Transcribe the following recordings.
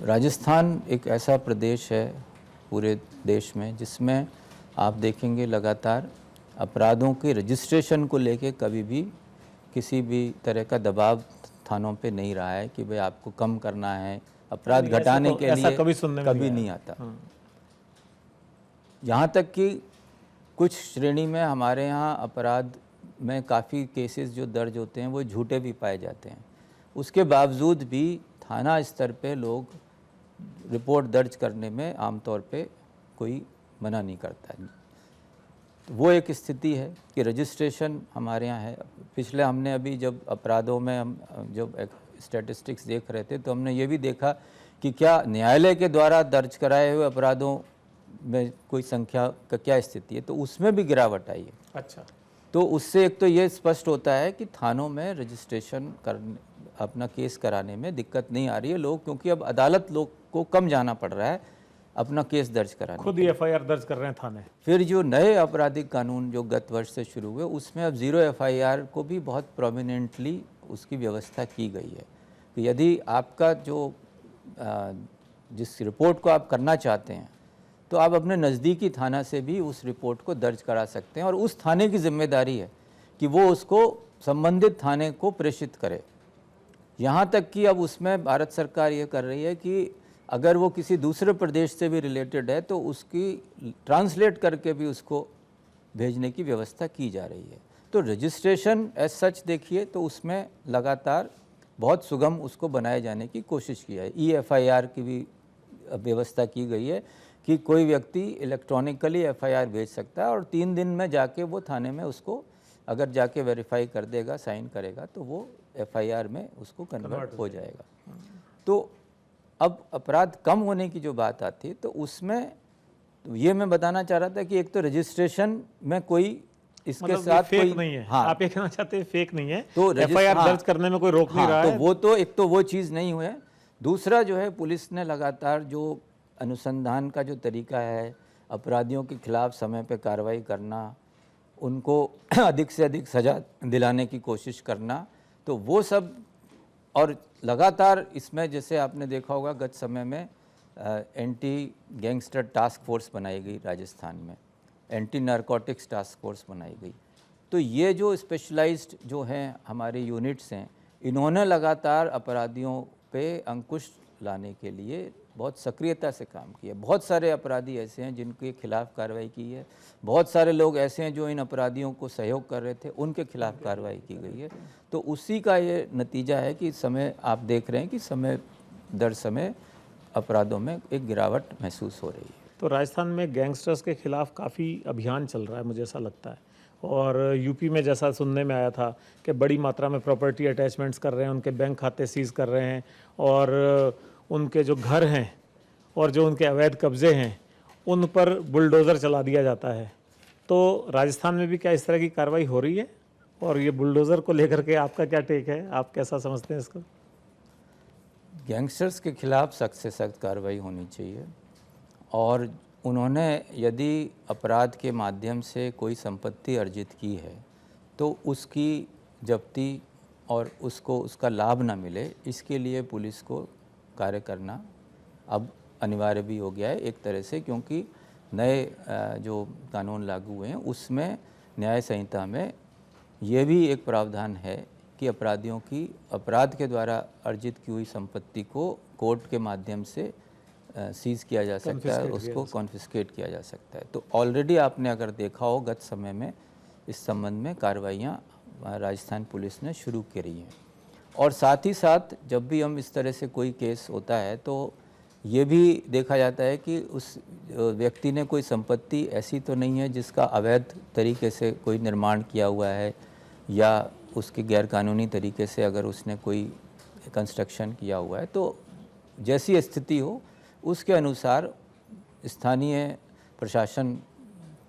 राजस्थान एक ऐसा प्रदेश है पूरे देश में जिसमें आप देखेंगे लगातार अपराधों के रजिस्ट्रेशन को लेके कभी भी किसी भी तरह का दबाव थानों पे नहीं रहा है कि भाई आपको कम करना है, अपराध घटाने के लिए कभी सुनने में कभी नहीं आता। यहाँ तक कि कुछ श्रेणी में हमारे यहाँ अपराध में काफ़ी केसेस जो दर्ज होते हैं वो झूठे भी पाए जाते हैं। उसके बावजूद भी थाना स्तर पे लोग रिपोर्ट दर्ज करने में आमतौर पे कोई मना नहीं करता है। तो वो एक स्थिति है कि रजिस्ट्रेशन हमारे यहाँ है। पिछले हमने अभी जब अपराधों में हम जब स्टैटिस्टिक्स देख रहे थे तो हमने ये भी देखा कि क्या न्यायालय के द्वारा दर्ज कराए हुए अपराधों में कोई संख्या का क्या स्थिति है, तो उसमें भी गिरावट आई है। अच्छा, तो उससे एक तो ये स्पष्ट होता है कि थानों में रजिस्ट्रेशन करने अपना केस कराने में दिक्कत नहीं आ रही है लोग, क्योंकि अब अदालत लोग को कम जाना पड़ रहा है अपना केस दर्ज कराने। खुद ही एफआईआर दर्ज कर रहे हैं थाने। फिर जो नए आपराधिक कानून जो गत वर्ष से शुरू हुए उसमें अब जीरो एफआईआर को भी बहुत प्रोमिनेंटली उसकी व्यवस्था की गई है कि यदि आपका जो जिस रिपोर्ट को आप करना चाहते हैं तो आप अपने नज़दीकी थाना से भी उस रिपोर्ट को दर्ज करा सकते हैं और उस थाने की जिम्मेदारी है कि वो उसको संबंधित थाने को प्रेषित करे। यहाँ तक कि अब उसमें भारत सरकार ये कर रही है कि अगर वो किसी दूसरे प्रदेश से भी रिलेटेड है तो उसकी ट्रांसलेट करके भी उसको भेजने की व्यवस्था की जा रही है। तो रजिस्ट्रेशन एज सच देखिए तो उसमें लगातार बहुत सुगम उसको बनाए जाने की कोशिश की है। EFIR की भी व्यवस्था की गई है कि कोई व्यक्ति इलेक्ट्रॉनिकली FIR भेज सकता है और 3 दिन में जाके वो थाने में उसको अगर जाके वेरीफाई कर देगा, साइन करेगा तो वो FIR में उसको कन्वर्ट हो जाएगा। तो अब अपराध कम होने की जो बात आती है तो उसमें तो ये मैं बताना चाह रहा था कि एक तो रजिस्ट्रेशन में कोई इसके मतलब साथ फेक कोई नहीं है। हाँ, आप ये कहना चाहते हैं फेक नहीं है, तो एफआईआर हाँ, दर्ज करने में कोई रोक नहीं रहा तो है। वो तो एक तो वो चीज़ नहीं हुई है। दूसरा जो है पुलिस ने लगातार जो अनुसंधान का जो तरीका है, अपराधियों के खिलाफ समय पे कार्रवाई करना, उनको अधिक से अधिक सज़ा दिलाने की कोशिश करना, तो वो सब और लगातार इसमें जैसे आपने देखा होगा गत समय में एंटी गैंगस्टर टास्क फोर्स बनाई गई राजस्थान में, एंटी नारकोटिक्स टास्क फोर्स बनाई गई। तो ये जो स्पेशलाइज्ड जो हैं हमारे यूनिट्स हैं, इन्होंने लगातार अपराधियों पे अंकुश लाने के लिए बहुत सक्रियता से काम किया। बहुत सारे अपराधी ऐसे हैं जिनके खिलाफ कार्रवाई की है, बहुत सारे लोग ऐसे हैं जो इन अपराधियों को सहयोग कर रहे थे, उनके खिलाफ कार्रवाई की गई है। तो उसी का ये नतीजा है कि समय आप देख रहे हैं कि समय दर समय अपराधों में एक गिरावट महसूस हो रही है। तो राजस्थान में गैंगस्टर्स के खिलाफ काफ़ी अभियान चल रहा है, मुझे ऐसा लगता है। और यूपी में जैसा सुनने में आया था कि बड़ी मात्रा में प्रॉपर्टी अटैचमेंट्स कर रहे हैं, उनके बैंक खाते सीज कर रहे हैं और उनके जो घर हैं और जो उनके अवैध कब्जे हैं उन पर बुलडोज़र चला दिया जाता है। तो राजस्थान में भी क्या इस तरह की कार्रवाई हो रही है? और ये बुलडोज़र को लेकर के आपका क्या टेक है, आप कैसा समझते हैं इसको? गैंगस्टर्स के खिलाफ सख्त से सख्त कार्रवाई होनी चाहिए और उन्होंने यदि अपराध के माध्यम से कोई संपत्ति अर्जित की है तो उसकी जब्ती और उसको उसका लाभ ना मिले, इसके लिए पुलिस को कार्य करना अब अनिवार्य भी हो गया है एक तरह से, क्योंकि नए जो कानून लागू हुए हैं उसमें न्याय संहिता में ये भी एक प्रावधान है कि अपराधियों की अपराध के द्वारा अर्जित की हुई संपत्ति को कोर्ट के माध्यम से सीज किया जा सकता है, उसको कॉन्फिस्केट किया जा सकता है। तो ऑलरेडी आपने अगर देखा हो गत समय में इस संबंध में कार्रवाइयाँ राजस्थान पुलिस ने शुरू करी हैं। और साथ ही साथ जब भी हम इस तरह से कोई केस होता है तो ये भी देखा जाता है कि उस व्यक्ति ने कोई संपत्ति ऐसी तो नहीं है जिसका अवैध तरीके से कोई निर्माण किया हुआ है या उसके गैरकानूनी तरीके से अगर उसने कोई कंस्ट्रक्शन किया हुआ है, तो जैसी स्थिति हो उसके अनुसार स्थानीय प्रशासन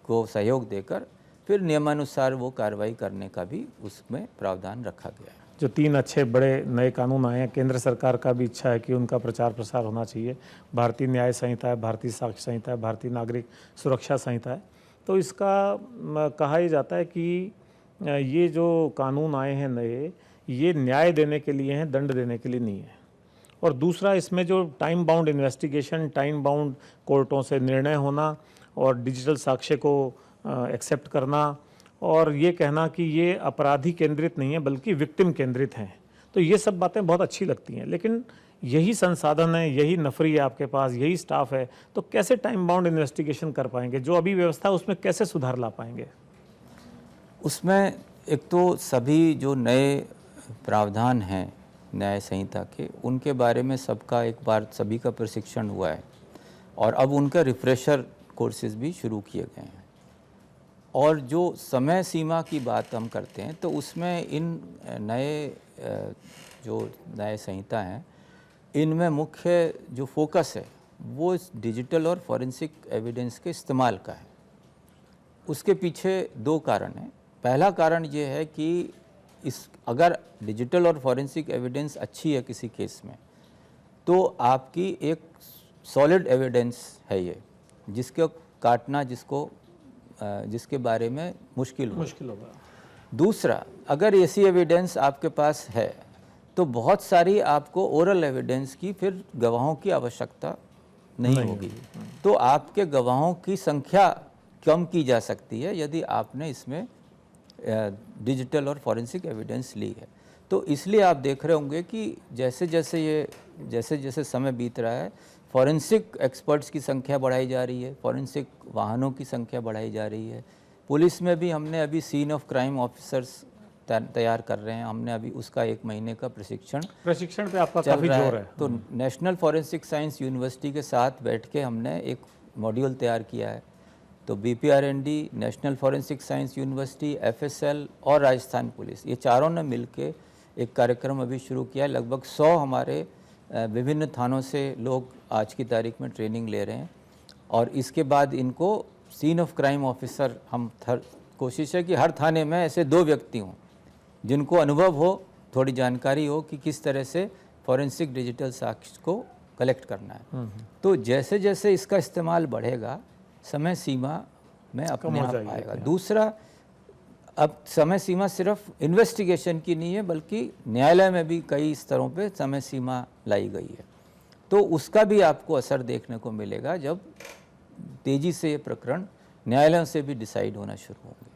को सहयोग देकर फिर नियमानुसार वो कार्रवाई करने का भी उसमें प्रावधान रखा गया है। जो 3 अच्छे बड़े नए कानून आए हैं, केंद्र सरकार का भी इच्छा है कि उनका प्रचार प्रसार होना चाहिए। भारतीय न्याय संहिता है, भारतीय साक्ष्य संहिता है, भारतीय नागरिक सुरक्षा संहिता है। तो इसका कहा ही जाता है कि ये जो कानून आए हैं नए, ये न्याय देने के लिए हैं, दंड देने के लिए नहीं है। और दूसरा इसमें जो time bound investigation, time bound कोर्टों से निर्णय होना और डिजिटल साक्ष्य को एक्सेप्ट करना और ये कहना कि ये अपराधी केंद्रित नहीं है बल्कि विक्टिम केंद्रित हैं, तो ये सब बातें बहुत अच्छी लगती हैं। लेकिन यही संसाधन है, यही नफरी है आपके पास, यही स्टाफ है, तो कैसे टाइम बाउंड इन्वेस्टिगेशन कर पाएंगे? जो अभी व्यवस्था है उसमें कैसे सुधार ला पाएंगे? उसमें एक तो सभी जो नए प्रावधान हैं न्याय संहिता के, उनके बारे में सबका एक बार सभी का प्रशिक्षण हुआ है और अब उनका रिफ्रेशर कोर्सेज भी शुरू किए गए हैं। और जो समय सीमा की बात हम करते हैं तो उसमें इन नए जो न्याय संहिता हैं, इनमें मुख्य जो फोकस है वो इस डिजिटल और फॉरेंसिक एविडेंस के इस्तेमाल का है। उसके पीछे दो कारण हैं। पहला कारण ये है कि अगर डिजिटल और फॉरेंसिक एविडेंस अच्छी है किसी केस में, तो आपकी एक सॉलिड एविडेंस है ये, जिसको काटना जिसके बारे में मुश्किल होगा। दूसरा, अगर ऐसी एविडेंस आपके पास है तो बहुत सारी आपको ओरल एविडेंस की फिर गवाहों की आवश्यकता नहीं होगी, तो आपके गवाहों की संख्या कम की जा सकती है यदि आपने इसमें डिजिटल और फॉरेंसिक एविडेंस ली है। तो इसलिए आप देख रहे होंगे कि जैसे जैसे समय बीत रहा है, फॉरेंसिक एक्सपर्ट्स की संख्या बढ़ाई जा रही है, फॉरेंसिक वाहनों की संख्या बढ़ाई जा रही है। पुलिस में भी हमने अभी सीन ऑफ क्राइम ऑफिसर्स तैयार कर रहे हैं, हमने अभी उसका 1 महीने का प्रशिक्षण पे आपका काफ़ी जोर है। तो नेशनल फॉरेंसिक साइंस यूनिवर्सिटी के साथ बैठ के हमने एक मॉड्यूल तैयार किया है। तो BPRND, national forensic science university, FSL और राजस्थान पुलिस, ये चारों ने मिलके एक कार्यक्रम अभी शुरू किया है। लगभग 100 हमारे विभिन्न थानों से लोग आज की तारीख में ट्रेनिंग ले रहे हैं और इसके बाद इनको सीन ऑफ क्राइम ऑफिसर, हम कोशिश है कि हर थाने में ऐसे 2 व्यक्ति हों जिनको अनुभव हो, थोड़ी जानकारी हो कि किस तरह से फॉरेंसिक डिजिटल साक्ष्य को कलेक्ट करना है। तो जैसे जैसे इसका इस्तेमाल बढ़ेगा, समय सीमा में अपने आप आएगा। दूसरा, अब समय सीमा सिर्फ इन्वेस्टिगेशन की नहीं है बल्कि न्यायालय में भी कई स्तरों पे समय सीमा लाई गई है, तो उसका भी आपको असर देखने को मिलेगा जब तेज़ी से ये प्रकरण न्यायालयों से भी डिसाइड होना शुरू होंगे।